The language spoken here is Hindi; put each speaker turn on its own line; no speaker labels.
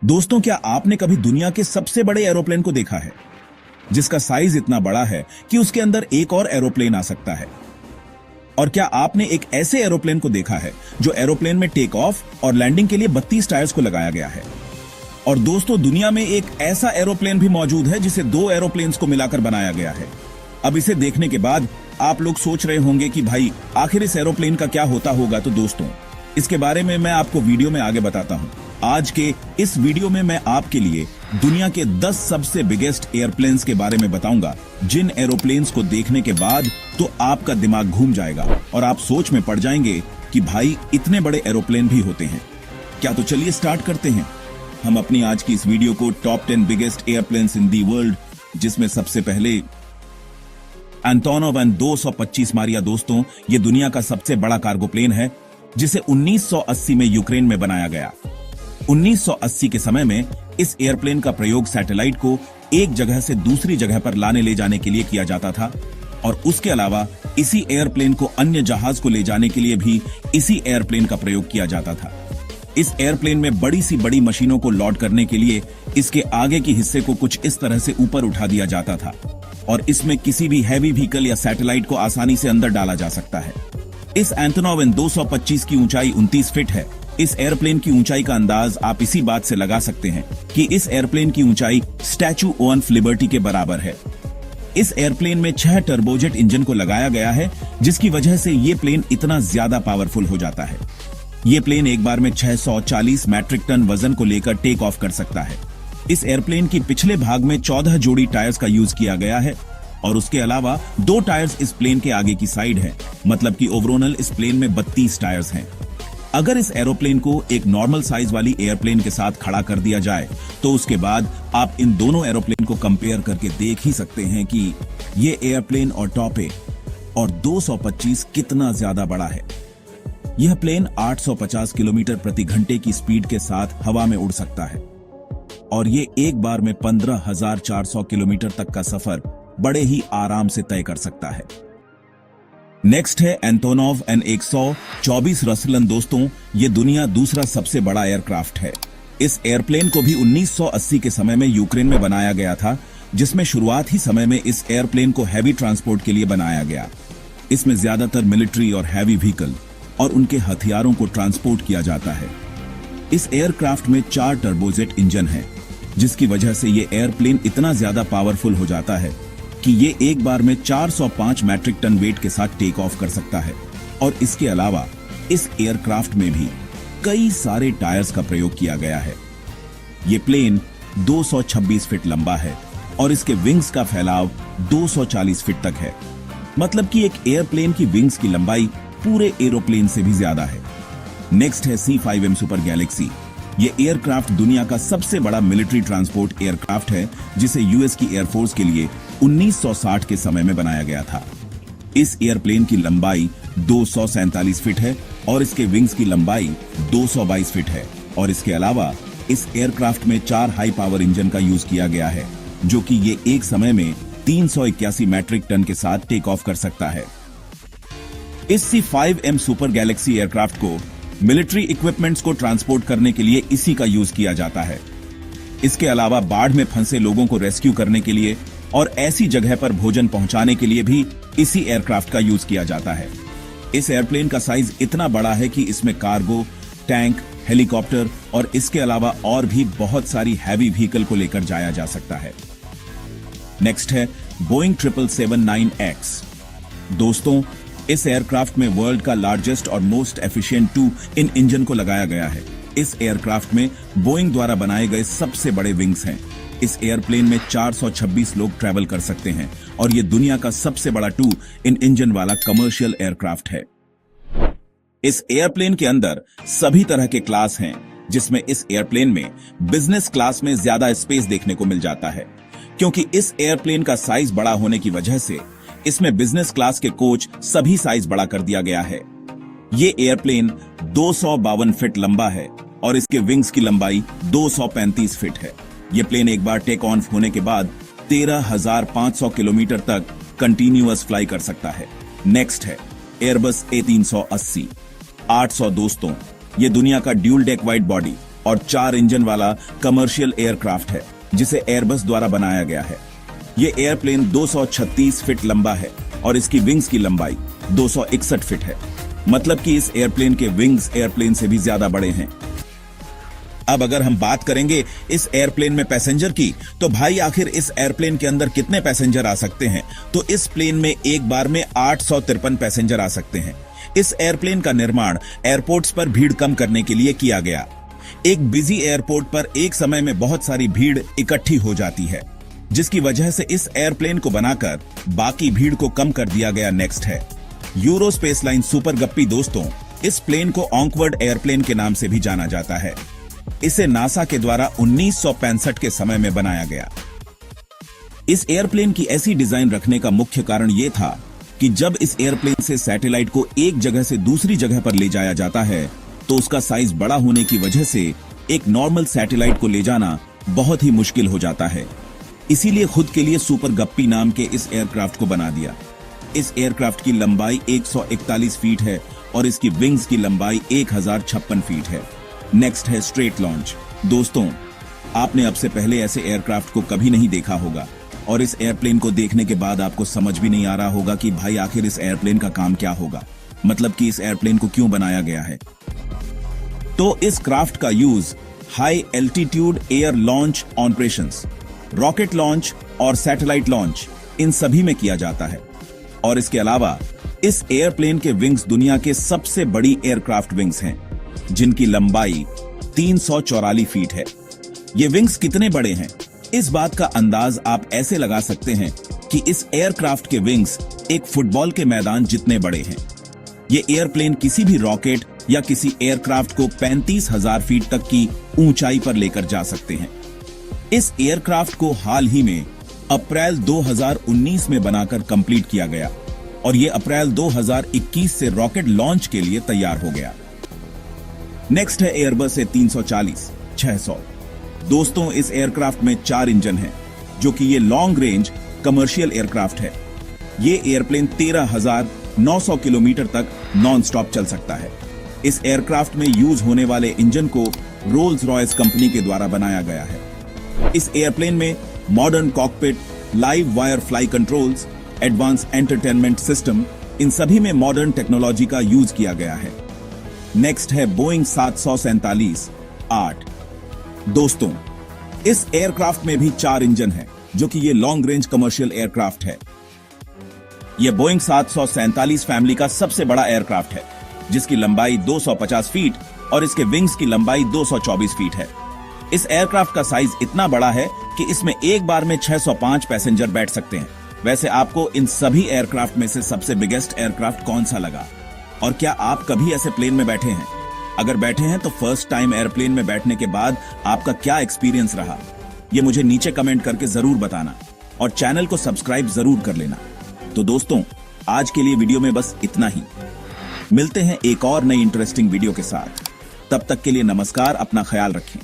दोस्तों, क्या आपने कभी दुनिया के सबसे बड़े एरोप्लेन को देखा है, जिसका साइज इतना बड़ा है कि उसके अंदर एक और एरोप्लेन आ सकता है? और क्या आपने एक ऐसे एरोप्लेन को देखा है जो एरोप्लेन में टेक ऑफ और लैंडिंग के लिए 32 टायर्स को लगाया गया है? और दोस्तों, दुनिया में एक ऐसा एरोप्लेन भी मौजूद है जिसे 2 एरोप्लेन्स को मिलाकर बनाया गया है। अब इसे देखने के बाद आप लोग सोच रहे होंगे कि भाई आखिर इस एरोप्लेन का क्या होता होगा। तो दोस्तों, इसके बारे में मैं आपको वीडियो में आगे बताता हूं। आज के इस वीडियो में मैं आपके लिए दुनिया के 10 सबसे बिगेस्ट एयरप्लेन्स के बारे में बताऊंगा, जिन एरोप्लेन्स को देखने के बाद तो आपका दिमाग घूम जाएगा और आप सोच में पड़ जाएंगे कि भाई इतने बड़े एरोप्लेन भी होते हैं क्या। तो चलिए स्टार्ट करते हैं हम अपनी आज की इस वीडियो को top 10 biggest airplanes in the world, जिसमें सबसे पहले एंटोनोव एन 225 मारिया। दोस्तों, ये दुनिया का सबसे बड़ा कार्गो प्लेन है जिसे 1980 में यूक्रेन में बनाया गया। 1980 के समय में इस एयरप्लेन का प्रयोग सैटेलाइट को एक जगह से दूसरी जगह पर लाने ले जाने के लिए किया जाता था, और उसके अलावा इसी एयरप्लेन को अन्य जहाज को ले जाने के लिए भी इसी एयरप्लेन का प्रयोग किया जाता था। इस एयरप्लेन में बड़ी सी बड़ी मशीनों को लोड करने के लिए इसके आगे के हिस्से को कुछ इस तरह से ऊपर उठा दिया जाता था, और इसमें किसी भी हैवी व्हीकल या सैटेलाइट को आसानी से अंदर डाला जा सकता है। इस एंटोनोव एन 225 की ऊंचाई 29 फीट है। इस एयरप्लेन की ऊंचाई का अंदाज आप इसी बात से लगा सकते हैं कि इस एयरप्लेन की ऊंचाई स्टैचू ऑफ लिबर्टी के बराबर है। इस एयरप्लेन में 6 टर्बोजेट इंजन को लगाया गया है, जिसकी वजह से ये प्लेन इतना ज्यादा पावरफुल हो जाता है। ये प्लेन एक बार में 640 मैट्रिक टन वजन को लेकर टेक ऑफ कर सकता है। इस एयरप्लेन की पिछले भाग में 14 जोड़ी टायर्स का यूज किया गया है, और उसके अलावा 2 टायर्स इस प्लेन के आगे की साइड है, मतलब कि ओवरऑल इस प्लेन में 32 टायर्स हैं। अगर इस एरोप्लेन को एक नॉर्मल साइज वाली एयरप्लेन के साथ खड़ा कर दिया जाए तो उसके बाद आप इन दोनों एरोप्लेन को कंपेयर करके देख ही सकते हैं कि ये एयरप्लेन और टॉपे और 225 कितना ज्यादा बड़ा है। यह प्लेन 850 किलोमीटर प्रति घंटे की स्पीड के साथ हवा में उड़ सकता है, और ये एक बार में 15,400 किलोमीटर तक का सफर बड़े ही आराम से तय कर सकता है। नेक्स्ट है एंटोनोव एन 124 रसलन। दोस्तों, ये दुनिया दूसरा सबसे बड़ा एयरक्राफ्ट है। इस एयरप्लेन को भी 1980 के समय में यूक्रेन में बनाया गया था, जिसमें शुरुआत ही समय में इस एयरप्लेन को हैवी ट्रांसपोर्ट के लिए बनाया गया। इसमें ज्यादातर मिलिट्री और हैवी व्हीकल और उनके हथियारों को ट्रांसपोर्ट किया जाता है। इस एयरक्राफ्ट में 4 टर्बोजेट इंजन हैं, जिसकी वजह से ये एयरप्लेन इतना ज्यादा पावरफुल हो जाता है कि ये एक बार में 405 मैट्रिक टन वेट के साथ टेक ऑफ कर सकता है। और इसके अलावा इस एयरक्राफ्ट में भी कई सारे टायर्स का प्रयोग किया गया है। ये प्लेन 226 फीट लंबा है और इसके विंग्स का फैलाव 240 फीट तक है, मतलब कि एक एयरप्लेन की विंग्स की लंबाई पूरे एरोप्लेन से भी ज्यादा है। नेक्स्ट है C5M सुपर गैलेक्सी। ये एयरक्राफ्ट दुनिया का सबसे बड़ा मिलिट्री ट्रांसपोर्ट एयरक्राफ्ट है, जिसे यूएस की एयरफोर्स के लिए 1960 के समय में बनाया गया था। इस एयरप्लेन की लंबाई 247 फीट है और इसके विंग्स की लंबाई 222 फीट है। और इसके अलावा इस एयरक्राफ्ट में 4 हाई पावर इंजन का यूज किया गया है, जो कि ये एक समय में 381 मैट्रिक टन के साथ टेक ऑफ कर सकता है। इस C5M सुपर गैलेक्सी एयरक्राफ्ट को मिलिट्री इक्विपमेंट्स को ट्रांसपोर्ट करने के लिए इसी का यूज किया जाता है। इसके अलावा बाढ़ में फंसे लोगों को रेस्क्यू करने के लिए और ऐसी जगह पर भोजन पहुंचाने के लिए भी इसी एयरक्राफ्ट का यूज किया जाता है। इस एयरप्लेन का साइज इतना बड़ा है कि इसमें कार्गो, टैंक, हेलीकॉप्टर और इसके अलावा और भी बहुत सारी हैवी व्हीकल को लेकर जाया जा सकता है। नेक्स्ट है बोइंग 777-9X। दोस्तों, इस एयरक्राफ्ट में वर्ल्ड का लार्जेस्ट और मोस्ट एफिशिएंट 2 इन इंजन को लगाया गया है। इस एयरक्राफ्ट में बोइंग द्वारा बनाए गए सबसे बड़े विंग्स हैं। इस एयरप्लेन में 426 लोग ट्रैवल कर सकते हैं, और ये दुनिया का सबसे बड़ा 2 इन इंजन वाला कमर्शियल एयरक्राफ्ट है। इस एयरप्लेन के अंदर सभी तरह के क्लास हैं, जिसमें इस एयरप्लेन में बिजनेस क्लास में ज्यादा स्पेस देखने को मिल जाता है, क्योंकि इस एयरप्लेन का साइज बड़ा होने की वजह से इसमें बिजनेस क्लास के कोच सभी साइज बड़ा कर दिया गया है। ये एयरप्लेन 252 फीट लंबा है और इसके विंग्स की लंबाई 235 फीट है। ये प्लेन एक बार टेक ऑफ होने के बाद 13,500 किलोमीटर तक कंटिन्यूअस फ्लाई कर सकता है। नेक्स्ट है एयरबस A380 800। दोस्तों, ये दुनिया का ड्यूल डेक वाइड बॉडी और 4 इंजन वाला कमर्शियल एयरक्राफ्ट है जिसे एयरबस द्वारा बनाया गया है। ये एयरप्लेन 236 फीट लंबा है और इसकी विंग्स की लंबाई 261 फीट है। मतलब कि इस एयरप्लेन के विंग्स एयरप्लेन से भी ज्यादा बड़े हैं। अब अगर हम बात करेंगे इस एयरप्लेन में पैसेंजर की, तो भाई आखिर इस एयरप्लेन के अंदर कितने पैसेंजर आ सकते हैं? तो इस प्लेन में एक बार में 853 पैसेंजर आ सकते हैं। इस एयरप्लेन का निर्माण एयरपोर्ट्स पर भीड़ कम करने के लिए किया गया। एक बिजी एयरपोर्ट पर एक समय में बहुत सारी भीड़ इकट्ठी हो जाती है, जिसकी वजह से इस एयरप्लेन को बनाकर बाकी भीड़ को कम कर दिया गया। नेक्स्ट है यूरो स्पेस लाइन सुपर गप्पी। दोस्तों, इस प्लेन को ऑंकवर्ड एयरप्लेन के नाम से भी जाना जाता है। इसे नासा के द्वारा 1965 के समय में बनाया गया। इस एयरप्लेन की ऐसी डिजाइन रखने का मुख्य कारण यह था कि जब इस एयरप्लेन से सैटेलाइट को एक जगह से दूसरी जगह पर ले जाया जाता है तो उसका साइज बड़ा होने की वजह से एक नॉर्मल सैटेलाइट को ले जाना बहुत ही मुश्किल हो जाता है। इसीलिए खुद के लिए सुपर गप्पी नाम के इस एयरक्राफ्ट को बना दिया। इस एयरक्राफ्ट की लंबाई 141 फीट है और इसकी विंग्स की लंबाई 1056 फीट है। नेक्स्ट है स्ट्रेट लॉन्च। दोस्तों, आपने अब से पहले ऐसे एयरक्राफ्ट को कभी नहीं देखा होगा और इस एयरप्लेन को देखने के बाद आपको समझ भी नहीं आ रहा होगा कि भाई आखिर इस एयरप्लेन का काम क्या होगा, मतलब कि इस एयरप्लेन को क्यों बनाया गया है। तो इस क्राफ्ट का use high altitude air launch operations, rocket launch और सैटेलाइट लॉन्च, इन सभी में किया जाता है। और इसके अलावा इस एयरप्लेन के विंग्स दुनिया के सबसे बड़ी एयरक्राफ्ट विंग्स हैं, जिनकी लंबाई 344 फीट है। ये विंग्स कितने बड़े हैं, इस बात का अंदाज आप ऐसे लगा सकते हैं कि इस एयरक्राफ्ट के विंग्स एक फुटबॉल के मैदान जितने बड़े हैं। ये एयरप्लेन किसी भी रॉकेट या किसी एयरक्राफ्ट को 35,000 फीट तक की ऊंचाई पर लेकर जा सकते हैं। इस एयरक्राफ्ट को हाल ही में अप्रैल 2019 में बनाकर कंप्लीट किया गया और ये अप्रैल 2021 से रॉकेट लॉन्च के लिए तैयार हो गया। नेक्स्ट है एयरबस A340-600। दोस्तों, इस एयरक्राफ्ट में 4 इंजन हैं, जो कि ये लॉन्ग रेंज कमर्शियल एयरक्राफ्ट है। ये एयरप्लेन 13,900 किलोमीटर तक नॉन स्टॉप चल सकता है। इस एयरक्राफ्ट में यूज होने वाले इंजन को रोल्स रॉयस कंपनी के द्वारा बनाया गया है। इस एयरप्लेन में modern cockpit, live wire fly controls, advance entertainment system, इन सभी में मॉडर्न टेक्नोलॉजी का यूज किया गया है। नेक्स्ट है बोइंग 747-8। दोस्तों, इस एयरक्राफ्ट में भी 4 इंजन हैं, जो कि ये लॉन्ग रेंज कमर्शियल एयरक्राफ्ट है। यह बोइंग 747 फैमिली का सबसे बड़ा एयरक्राफ्ट है, जिसकी लंबाई 250 फीट और इसके विंग्स की लंबाई 224 फीट है। इस एयरक्राफ्ट का साइज इतना बड़ा है कि इसमें एक बार में 605 पैसेंजर बैठ सकते हैं। वैसे आपको इन सभी एयरक्राफ्ट में से सबसे बिगेस्ट एयरक्राफ्ट कौन सा लगा? और क्या आप कभी ऐसे प्लेन में बैठे हैं? अगर बैठे हैं तो फर्स्ट टाइम एयरप्लेन में बैठने के बाद आपका क्या एक्सपीरियंस रहा, ये मुझे नीचे कमेंट करके जरूर बताना और चैनल को सब्सक्राइब जरूर कर लेना। तो दोस्तों, आज के लिए वीडियो में बस इतना ही। मिलते हैं एक और नई इंटरेस्टिंग वीडियो के साथ। तब तक के लिए नमस्कार, अपना ख्याल रखें।